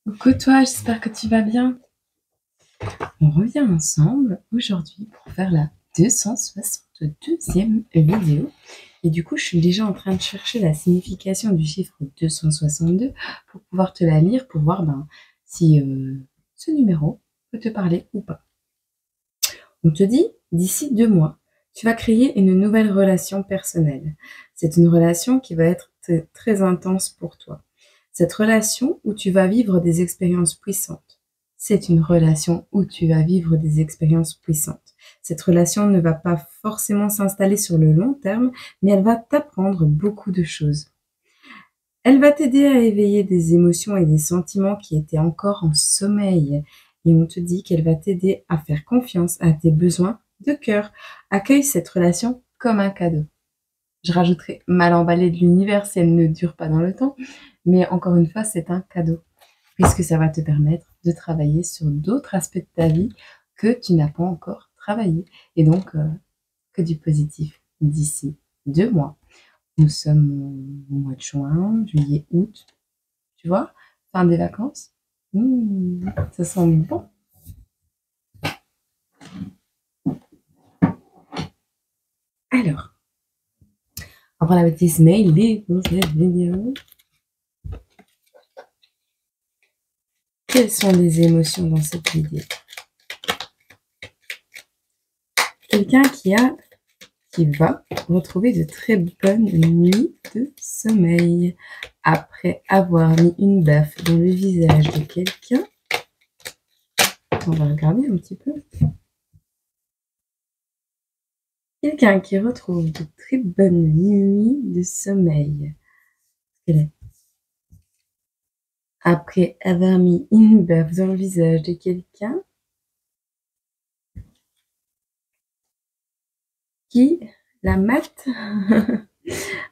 Coucou toi, j'espère que tu vas bien. On revient ensemble aujourd'hui pour faire la 262e vidéo. Et du coup, je suis déjà en train de chercher la signification du chiffre 262 pour pouvoir te la lire, pour voir si ce numéro peut te parler ou pas. On te dit, d'ici 2 mois, tu vas créer une nouvelle relation personnelle. C'est une relation qui va être très intense pour toi. Cette relation où tu vas vivre des expériences puissantes. C'est une relation où tu vas vivre des expériences puissantes. Cette relation ne va pas forcément s'installer sur le long terme, mais elle va t'apprendre beaucoup de choses. Elle va t'aider à éveiller des émotions et des sentiments qui étaient encore en sommeil. Et on te dit qu'elle va t'aider à faire confiance à tes besoins de cœur. Accueille cette relation comme un cadeau. Je rajouterai mal emballé de l'univers si elle ne dure pas dans le temps. Mais encore une fois, c'est un cadeau. Puisque ça va te permettre de travailler sur d'autres aspects de ta vie que tu n'as pas encore travaillé. Et donc, que du positif d'ici 2 mois. Nous sommes au mois de juin, juillet, août, tu vois, fin des vacances. Ça sent bon. Alors, après la bêtise mail pour cette vidéo. Quelles sont les émotions dans cette vidéo? Quelqu'un qui va retrouver de très bonnes nuits de sommeil après avoir mis une baffe dans le visage de quelqu'un. On va regarder un petit peu. Quelqu'un qui retrouve de très bonnes nuits de sommeil. Après avoir mis une baffe dans le visage de quelqu'un qui la mate.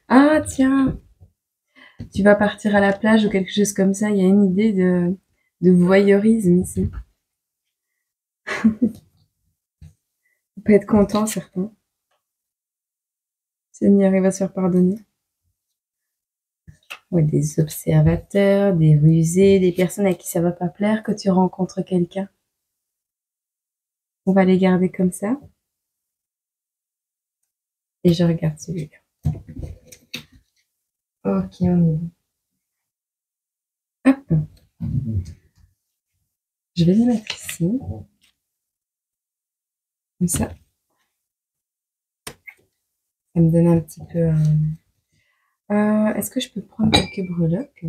Ah tiens, tu vas partir à la plage ou quelque chose comme ça, il y a une idée de voyeurisme ici. On peut être content, certains. Seigneur, il va se faire pardonner. Ouais, des observateurs, des rusés, des personnes à qui ça va pas plaire que tu rencontres quelqu'un. On va les garder comme ça. Et je regarde celui-là. Ok, on est bon. Hop. Je vais les mettre ici. Comme ça. Ça me donne un petit peu... est-ce que je peux prendre quelques breloques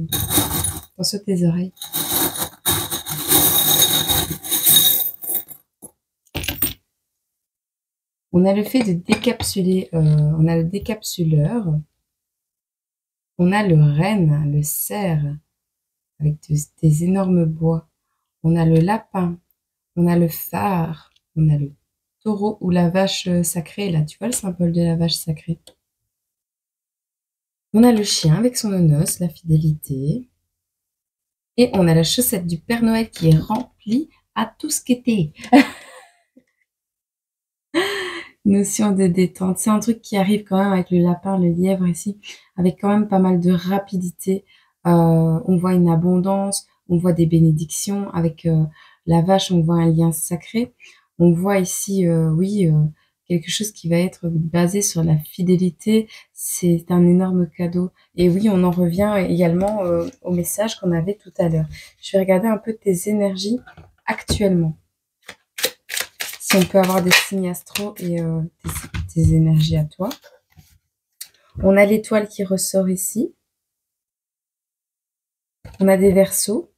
sur tes oreilles? On a le fait de décapsuler, on a le décapsuleur, on a le renne, le cerf, avec des énormes bois, on a le lapin, on a le phare, on a le taureau ou la vache sacrée, là, tu vois le symbole de la vache sacrée. On a le chien avec son onos, la fidélité. Et on a la chaussette du Père Noël qui est remplie à tout ce qu'était. Notion de détente. C'est un truc qui arrive quand même avec le lapin, le lièvre ici, avec quand même pas mal de rapidité. On voit une abondance, on voit des bénédictions. Avec la vache, on voit un lien sacré. On voit ici, oui, quelque chose qui va être basé sur la fidélité. C'est un énorme cadeau. Et oui, on en revient également au message qu'on avait tout à l'heure. Je vais regarder un peu tes énergies actuellement. Si on peut avoir des signes astro et tes énergies à toi. On a l'étoile qui ressort ici. On a des verseaux.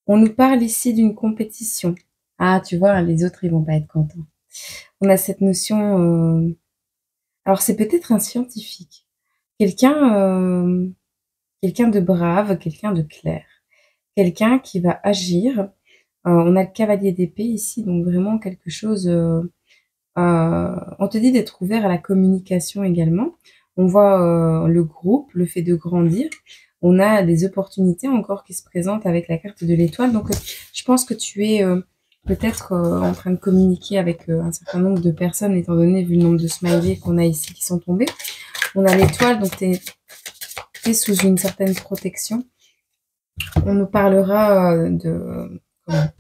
On nous parle ici d'une compétition. Ah, tu vois, les autres, ils vont pas être contents. On a cette notion... Alors, c'est peut-être un scientifique. Quelqu'un de brave, quelqu'un de clair. Quelqu'un qui va agir. On a le cavalier d'épée ici, donc vraiment quelque chose... on te dit d'être ouvert à la communication également. On voit le groupe, le fait de grandir. On a des opportunités encore qui se présentent avec la carte de l'étoile. Donc, je pense que tu es peut-être en train de communiquer avec un certain nombre de personnes, étant donné vu le nombre de smileys qu'on a ici qui sont tombés. On a l'étoile, donc tu es sous une certaine protection. On nous parlera de... comment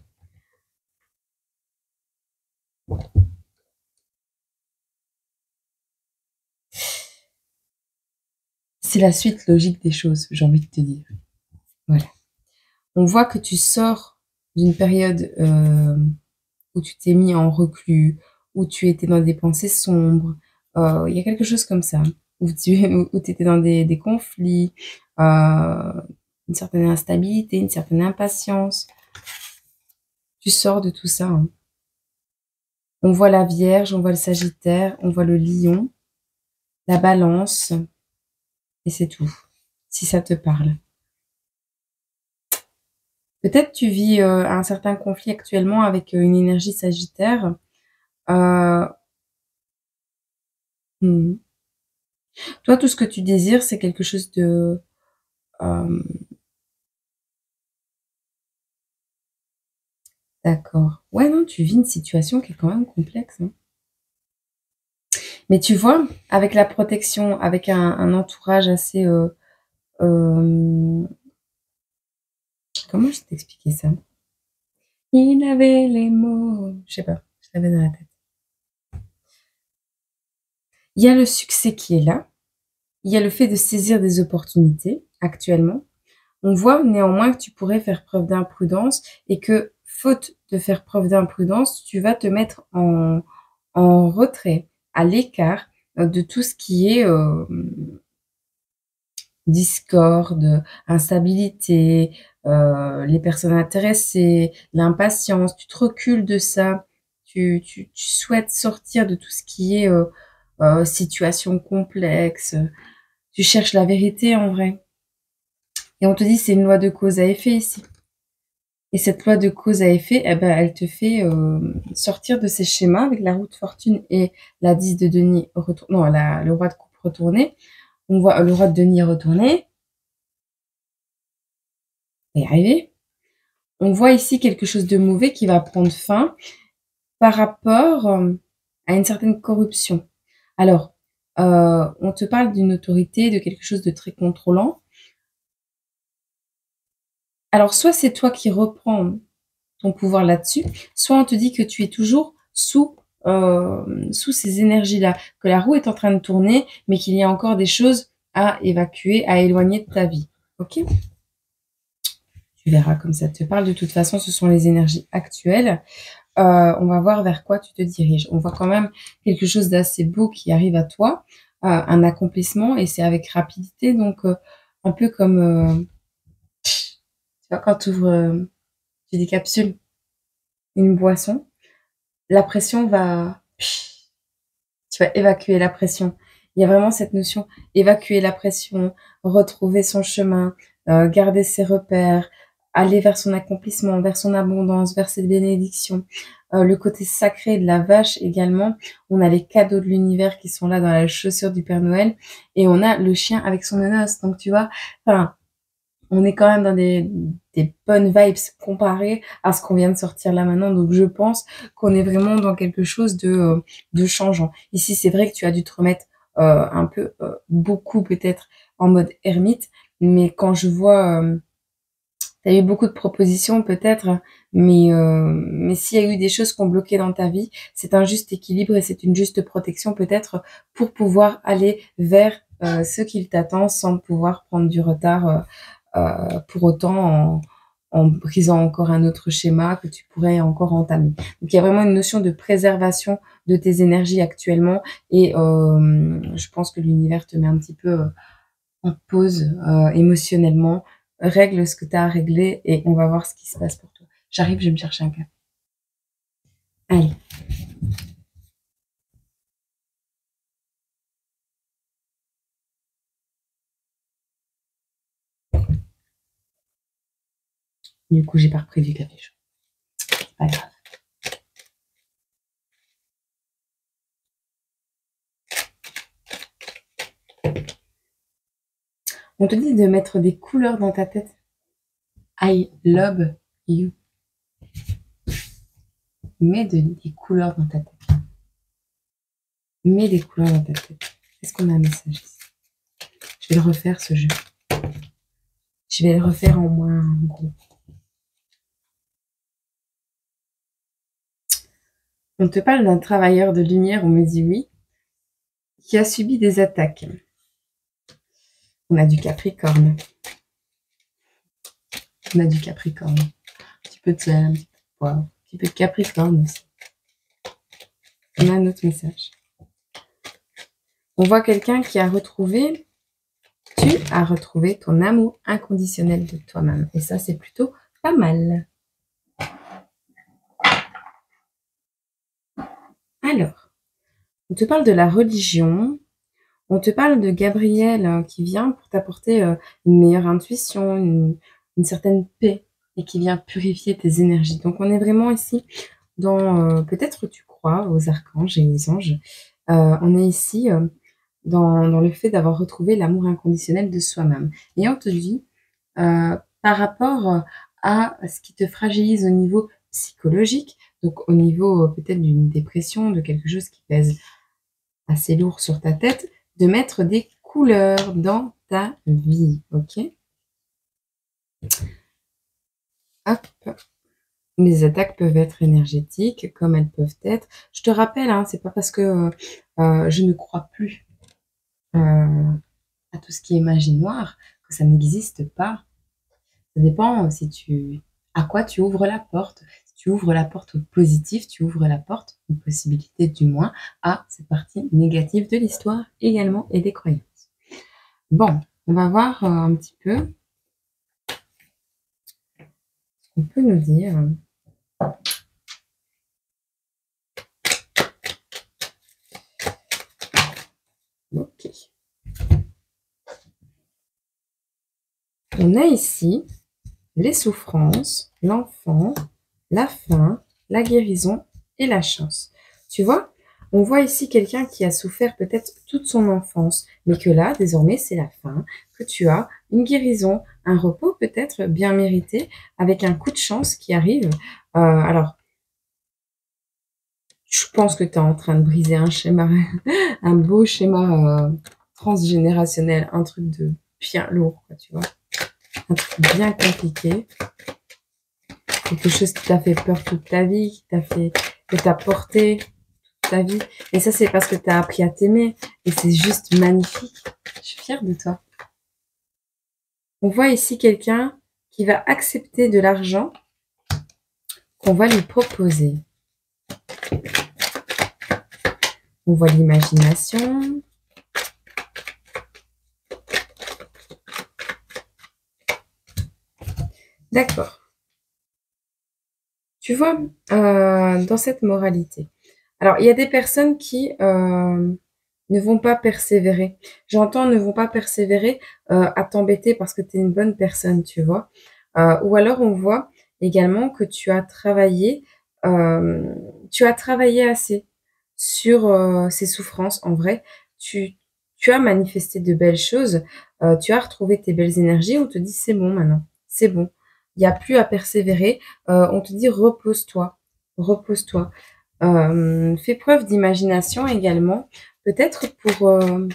c'est la suite logique des choses, j'ai envie de te dire. Voilà. On voit que tu sors d'une période où tu t'es mis en reclus, où tu étais dans des pensées sombres. Il y a quelque chose comme ça, où où étais dans des conflits, une certaine instabilité, une certaine impatience. Tu sors de tout ça. Hein. On voit la Vierge, on voit le Sagittaire, on voit le Lion, la Balance, et c'est tout, si ça te parle. Peut-être tu vis un certain conflit actuellement avec une énergie Sagittaire. Euh, hmm. Toi, tout ce que tu désires, c'est quelque chose de... d'accord. Ouais, non, tu vis une situation qui est quand même complexe. Hein. Mais tu vois, avec la protection, avec un entourage assez... comment je t'expliquer ça? Il avait les mots... Je sais pas, je l'avais dans la tête. Il y a le succès qui est là. Il y a le fait de saisir des opportunités actuellement. On voit néanmoins que tu pourrais faire preuve d'imprudence et que, faute de faire preuve d'imprudence, tu vas te mettre en retrait, à l'écart de tout ce qui est discorde, instabilité, les personnes intéressées, l'impatience. Tu te recules de ça. Tu souhaites sortir de tout ce qui est situation complexe. Tu cherches la vérité en vrai. Et on te dit c'est une loi de cause à effet ici. Et cette loi de cause à effet, eh ben, elle te fait sortir de ces schémas avec la roue de fortune et la 10 de denier retourné, non, le roi de coupe retourné. On voit le roi de denier retourné. On va y arriver. On voit ici quelque chose de mauvais qui va prendre fin par rapport à une certaine corruption. Alors, on te parle d'une autorité, de quelque chose de très contrôlant. Alors, soit c'est toi qui reprends ton pouvoir là-dessus, soit on te dit que tu es toujours sous ces énergies-là, que la roue est en train de tourner, mais qu'il y a encore des choses à évacuer, à éloigner de ta vie. Ok? Tu verras comme ça te parle. De toute façon, ce sont les énergies actuelles. On va voir vers quoi tu te diriges. On voit quand même quelque chose d'assez beau qui arrive à toi, un accomplissement, et c'est avec rapidité. Donc, un peu comme, tu vois, quand tu ouvres, tu décapsules une boisson, la pression va, tu vas évacuer la pression. Il y a vraiment cette notion, évacuer la pression, retrouver son chemin, garder ses repères, aller vers son accomplissement, vers son abondance, vers ses bénédictions. Le côté sacré de la vache également. On a les cadeaux de l'univers qui sont là dans la chaussure du Père Noël. Et on a le chien avec son nonos. Donc tu vois, enfin, on est quand même dans des bonnes vibes comparées à ce qu'on vient de sortir là maintenant. Donc, je pense qu'on est vraiment dans quelque chose de changeant. Ici, c'est vrai que tu as dû te remettre un peu, beaucoup peut-être en mode ermite. Mais quand je vois, tu as eu beaucoup de propositions peut-être, mais s'il y a eu des choses qui ont bloqué dans ta vie, c'est un juste équilibre et c'est une juste protection peut-être pour pouvoir aller vers ce qu'il t'attend sans pouvoir prendre du retard pour autant en brisant encore un autre schéma que tu pourrais encore entamer. Donc il y a vraiment une notion de préservation de tes énergies actuellement et je pense que l'univers te met un petit peu en pause émotionnellement. Règle ce que tu as à régler et on va voir ce qui se passe pour toi. J'arrive, je vais me chercher un café. Allez. Du coup, j'ai pas repris du café chaud. C'est pas grave. On te dit de mettre des couleurs dans ta tête. I love you. Mets des couleurs dans ta tête. Mets des couleurs dans ta tête. Est-ce qu'on a un message ici? Je vais le refaire ce jeu. Je vais le refaire en moins gros. On te parle d'un travailleur de lumière, on me dit oui, qui a subi des attaques. On a du Capricorne. On a du Capricorne. Un petit peu de sel, un petit peu de poivre, un petit peu de Capricorne aussi. On a un autre message. On voit quelqu'un qui a retrouvé, tu as retrouvé ton amour inconditionnel de toi-même. Et ça, c'est plutôt pas mal. Alors, on te parle de la religion. On te parle de Gabriel qui vient pour t'apporter une meilleure intuition, une certaine paix et qui vient purifier tes énergies. Donc, on est vraiment ici dans, peut-être tu crois aux archanges et aux anges. On est ici dans le fait d'avoir retrouvé l'amour inconditionnel de soi-même. Et on te dit, par rapport à ce qui te fragilise au niveau psychologique, donc au niveau peut-être d'une dépression, de quelque chose qui pèse assez lourd sur ta tête, de mettre des couleurs dans ta vie, ok? Hop. Les attaques peuvent être énergétiques, comme elles peuvent être. Je te rappelle, hein, c'est pas parce que je ne crois plus à tout ce qui est magie noire que ça n'existe pas. Ça dépend à quoi tu ouvres la porte. Si tu ouvres la porte au positif, tu ouvres la porte, une possibilité du moins, à cette partie négative de l'histoire également et des croyances. Bon, on va voir un petit peu ce qu'on peut nous dire. Ok. On a ici les souffrances, l'enfant, la faim, la guérison et la chance. Tu vois, on voit ici quelqu'un qui a souffert peut-être toute son enfance, mais que là, désormais, c'est la fin, que tu as une guérison, un repos peut-être bien mérité, avec un coup de chance qui arrive. Alors, je pense que tu es en train de briser un schéma, un beau schéma transgénérationnel, un truc de bien lourd, quoi, tu vois. Un truc bien compliqué. Quelque chose qui t'a fait peur toute ta vie, que t'a porté toute ta vie. Et ça, c'est parce que t'as appris à t'aimer. Et c'est juste magnifique. Je suis fière de toi. On voit ici quelqu'un qui va accepter de l'argent qu'on va lui proposer. On voit l'imagination. D'accord. Tu vois, dans cette moralité. Alors, il y a des personnes qui ne vont pas persévérer. J'entends ne vont pas persévérer à t'embêter parce que tu es une bonne personne, tu vois. Ou alors, on voit également que tu as travaillé assez sur ces souffrances. En vrai, tu as manifesté de belles choses. Tu as retrouvé tes belles énergies. On te dit, c'est bon maintenant. C'est bon. Il n'y a plus à persévérer. On te dit, repose-toi. Repose-toi. Fais preuve d'imagination également. Peut-être comment,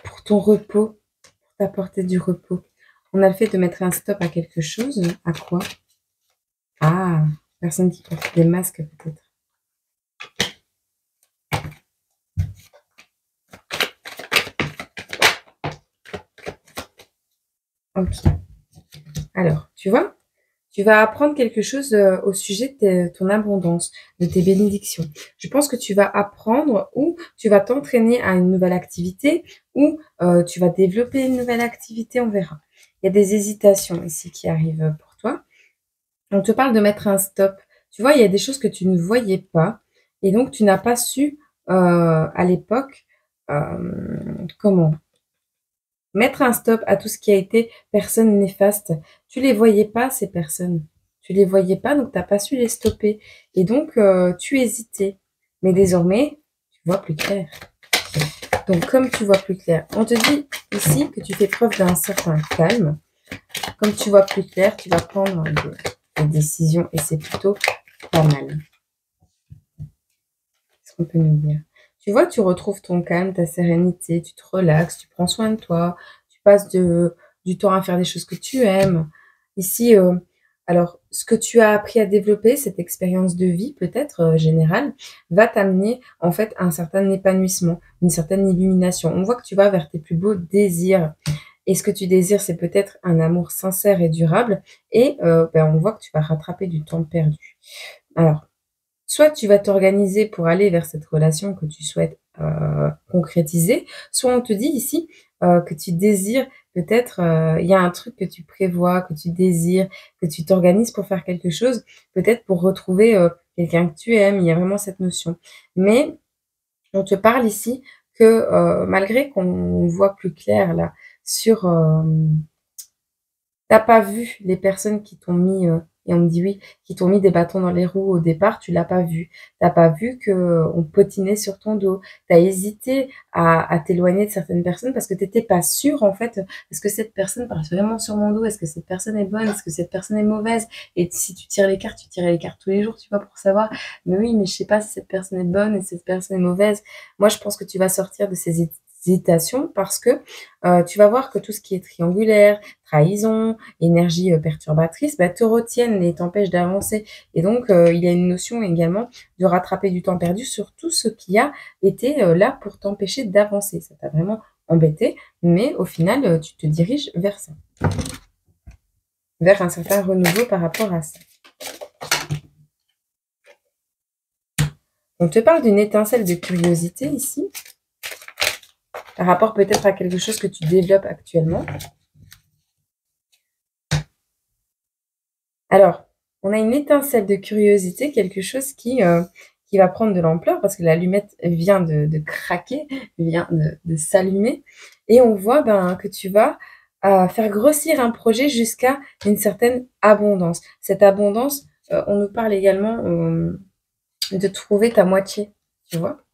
pour ton repos, pour t'apporter du repos. On a le fait de mettre un stop à quelque chose. À quoi? Ah, personne qui porte des masques peut-être. Ok. Alors, tu vois, tu vas apprendre quelque chose au sujet de ton abondance, de tes bénédictions. Je pense que tu vas apprendre ou tu vas t'entraîner à une nouvelle activité ou tu vas développer une nouvelle activité, on verra. Il y a des hésitations ici qui arrivent pour toi. On te parle de mettre un stop. Tu vois, il y a des choses que tu ne voyais pas et donc tu n'as pas su à l'époque comment mettre un stop à tout ce qui a été personne néfaste. Tu les voyais pas, ces personnes. Tu les voyais pas, donc t'as pas su les stopper. Et donc, tu hésitais. Mais désormais, tu vois plus clair. Donc, comme tu vois plus clair, on te dit ici que tu fais preuve d'un certain calme. Comme tu vois plus clair, tu vas prendre des décisions et c'est plutôt pas mal. Qu'est-ce qu'on peut nous dire? tu vois, tu retrouves ton calme, ta sérénité, tu te relaxes, tu prends soin de toi, tu passes du temps à faire des choses que tu aimes. Ici, alors, ce que tu as appris à développer, cette expérience de vie peut-être générale, va t'amener en fait un certain épanouissement, une certaine illumination. On voit que tu vas vers tes plus beaux désirs. Et ce que tu désires, c'est peut-être un amour sincère et durable. Et on voit que tu vas rattraper du temps perdu. Alors, soit tu vas t'organiser pour aller vers cette relation que tu souhaites concrétiser, soit on te dit ici que tu désires peut-être, il y a un truc que tu prévois, que tu désires, que tu t'organises pour faire quelque chose, peut-être pour retrouver quelqu'un que tu aimes. Il y a vraiment cette notion. Mais on te parle ici que malgré qu'on voit plus clair là sur t'as pas vu les personnes qui t'ont mis, et on me dit oui, qui t'ont mis des bâtons dans les roues au départ, tu l'as pas vu. T'as pas vu que on potinait sur ton dos. Tu as hésité à t'éloigner de certaines personnes parce que tu étais pas sûre en fait, est-ce que cette personne passe vraiment sur mon dos? Est-ce que cette personne est bonne? Est-ce que cette personne est mauvaise? Et si tu tires les cartes, tu tires les cartes tous les jours, tu vois, pour savoir. Mais oui, mais je sais pas si cette personne est bonne et si cette personne est mauvaise. Moi, je pense que tu vas sortir de ces hésitations parce que tu vas voir que tout ce qui est triangulaire, trahison, énergie perturbatrice, te retiennent et t'empêchent d'avancer. Et donc, il y a une notion également de rattraper du temps perdu sur tout ce qui a été là pour t'empêcher d'avancer. Ça t'a vraiment embêté, mais au final, tu te diriges vers ça, vers un certain renouveau par rapport à ça. On te parle d'une étincelle de curiosité ici, par rapport peut-être à quelque chose que tu développes actuellement. Alors, on a une étincelle de curiosité, quelque chose qui va prendre de l'ampleur parce que l'allumette vient de craquer, vient de s'allumer. Et on voit que tu vas faire grossir un projet jusqu'à une certaine abondance. Cette abondance, on nous parle également de trouver ta moitié, tu vois.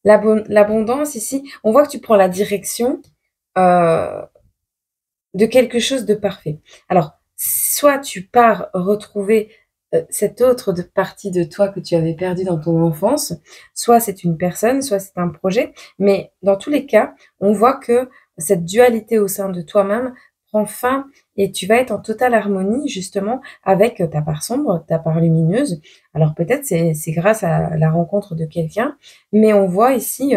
L'abondance ici, on voit que tu prends la direction euh, de quelque chose de parfait. Alors, soit tu pars retrouver cette autre partie de toi que tu avais perdue dans ton enfance, soit c'est une personne, soit c'est un projet, mais dans tous les cas, on voit que cette dualité au sein de toi-même prend fin et tu vas être en totale harmonie justement avec ta part sombre, ta part lumineuse. Alors peut-être c'est grâce à la rencontre de quelqu'un, mais on voit ici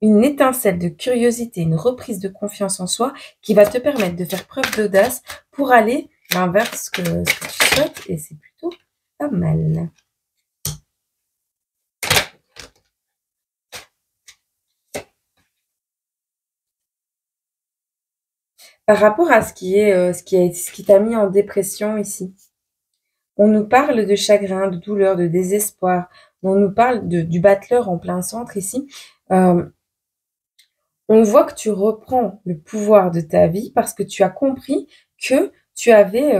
une étincelle de curiosité, une reprise de confiance en soi qui va te permettre de faire preuve d'audace pour aller vers ce que tu souhaites et c'est plutôt pas mal. Par rapport à ce qui t'a mis en dépression ici, on nous parle de chagrin, de douleur, de désespoir, on nous parle du battleur en plein centre ici. Euh, on voit que tu reprends le pouvoir de ta vie parce que tu as compris que tu avais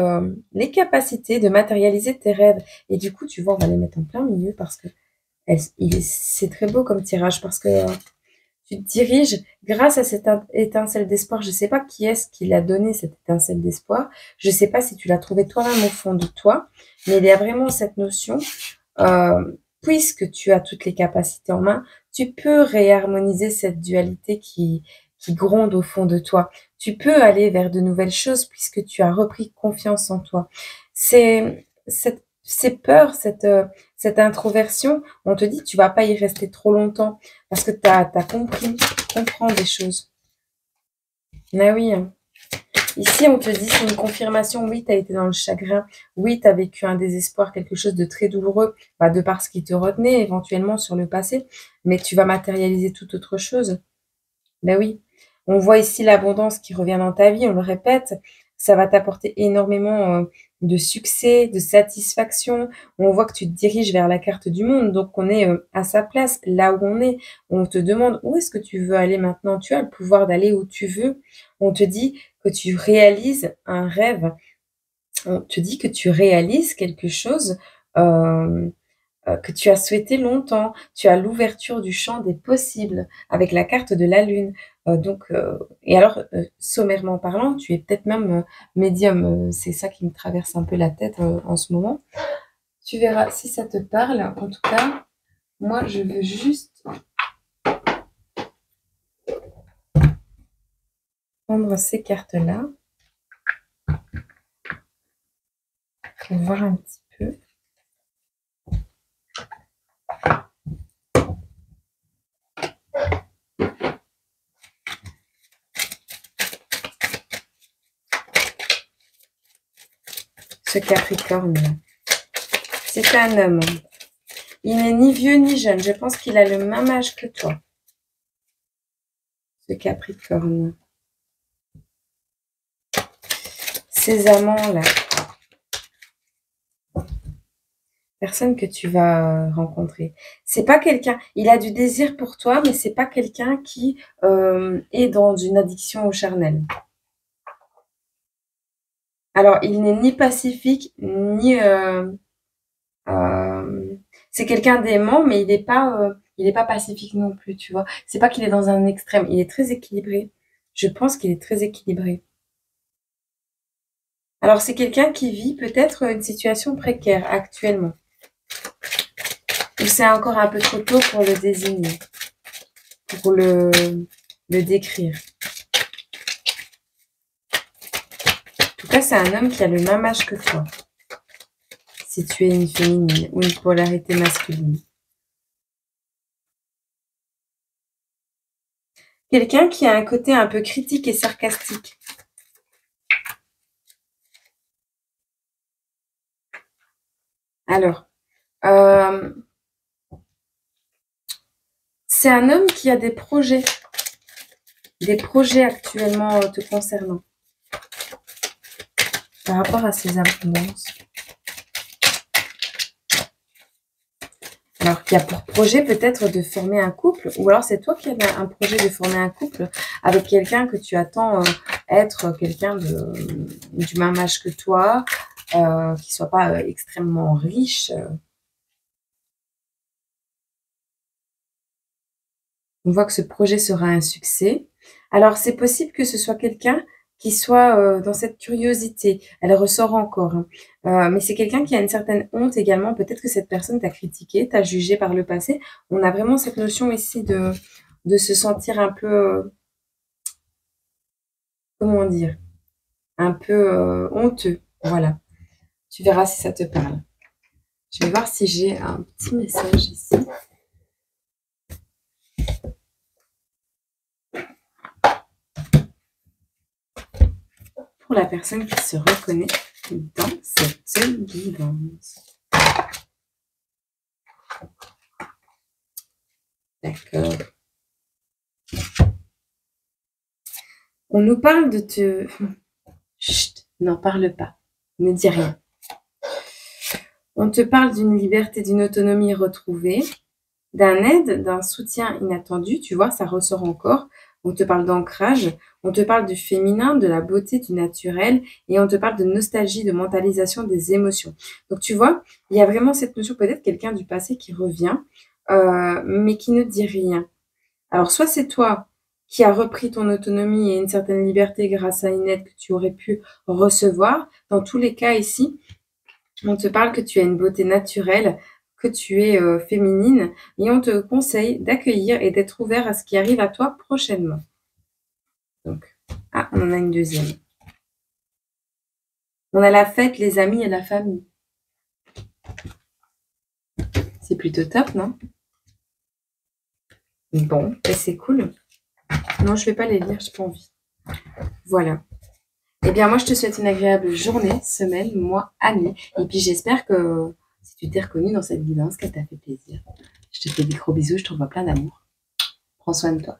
les capacités de matérialiser tes rêves. Et du coup, tu vois, on va les mettre en plein milieu parce que c'est très beau comme tirage parce que tu te diriges grâce à cette étincelle d'espoir. Je ne sais pas qui est-ce qui l'a donné, cette étincelle d'espoir. Je ne sais pas si tu l'as trouvée toi-même au fond de toi, mais il y a vraiment cette notion puisque tu as toutes les capacités en main, tu peux réharmoniser cette dualité qui gronde au fond de toi. Tu peux aller vers de nouvelles choses puisque tu as repris confiance en toi. Ces peurs, cette introversion, on te dit tu vas pas y rester trop longtemps parce que tu as compris, tu comprends des choses. Mais oui, hein. Ici, on te dit, c'est une confirmation. Oui, tu as été dans le chagrin. Oui, tu as vécu un désespoir, quelque chose de très douloureux, de par ce qui te retenait éventuellement sur le passé. Mais tu vas matérialiser toute autre chose. Ben oui. On voit ici l'abondance qui revient dans ta vie, on le répète. Ça va t'apporter énormément de succès, de satisfaction. On voit que tu te diriges vers la carte du monde. Donc, on est à sa place, là où on est. On te demande où est-ce que tu veux aller maintenant. Tu as le pouvoir d'aller où tu veux. On te dit que tu réalises un rêve. On te dit que tu réalises quelque chose que tu as souhaité longtemps. Tu as l'ouverture du champ des possibles avec la carte de la lune. Et alors, sommairement parlant, tu es peut-être même médium. C'est ça qui me traverse un peu la tête en ce moment. Tu verras si ça te parle. En tout cas, Moi, je veux juste prendre ces cartes-là pour voir un petit peu. Ce Capricorne-là. C'est un homme. Il n'est ni vieux ni jeune. Je pense qu'il a le même âge que toi. Ce Capricorne. Ces amants-là. Personne que tu vas rencontrer. C'est pas quelqu'un, il a du désir pour toi, mais c'est pas quelqu'un qui est dans une addiction au charnel. Alors, il n'est ni pacifique, ni... c'est quelqu'un d'aimant, mais il est pas pacifique non plus, tu vois. C'est pas qu'il est dans un extrême, il est très équilibré. Je pense qu'il est très équilibré. Alors, c'est quelqu'un qui vit peut-être une situation précaire actuellement. Ou c'est encore un peu trop tôt pour le désigner, pour le décrire. En tout cas, c'est un homme qui a le même âge que toi. Si tu es une féminine ou une polarité masculine. Quelqu'un qui a un côté un peu critique et sarcastique. Alors, c'est un homme qui a des projets actuellement te concernant, par rapport à ses abondances. Alors, qui a pour projet peut-être de former un couple, ou alors c'est toi qui as un projet de former un couple avec quelqu'un que tu attends être quelqu'un du même âge que toi, qui soit pas extrêmement riche. On voit que ce projet sera un succès. Alors, c'est possible que ce soit quelqu'un qui soit dans cette curiosité. Elle ressort encore. Hein. Mais c'est quelqu'un qui a une certaine honte également. Peut-être que cette personne t'a critiqué, t'a jugé par le passé. On a vraiment cette notion ici de se sentir un peu, comment dire, un peu honteux. Voilà. Tu verras si ça te parle. Je vais voir si j'ai un petit message ici. Pour la personne qui se reconnaît dans cette guidance. D'accord. On nous parle de te... Chut, n'en parle pas. Ne dis rien. On te parle d'une liberté, d'une autonomie retrouvée, d'un aide, d'un soutien inattendu. Tu vois, ça ressort encore. On te parle d'ancrage. On te parle du féminin, de la beauté, du naturel. Et on te parle de nostalgie, de mentalisation des émotions. Donc, tu vois, il y a vraiment cette notion, peut-être quelqu'un du passé qui revient, mais qui ne dit rien. Alors, soit c'est toi qui as repris ton autonomie et une certaine liberté grâce à une aide que tu aurais pu recevoir. Dans tous les cas ici, on te parle que tu as une beauté naturelle, que tu es féminine, et on te conseille d'accueillir et d'être ouvert à ce qui arrive à toi prochainement. Donc, ah, on en a une deuxième. On a la fête, les amis et la famille. C'est plutôt top, non? Bon, c'est cool. Non, je vais pas les lire, j'ai pas envie. Voilà. Eh bien, moi, je te souhaite une agréable journée, semaine, mois, année. Et puis, j'espère que si tu t'es reconnu dans cette guidance, qu'elle t'a fait plaisir. Je te fais des gros bisous, je t'envoie plein d'amour. Prends soin de toi.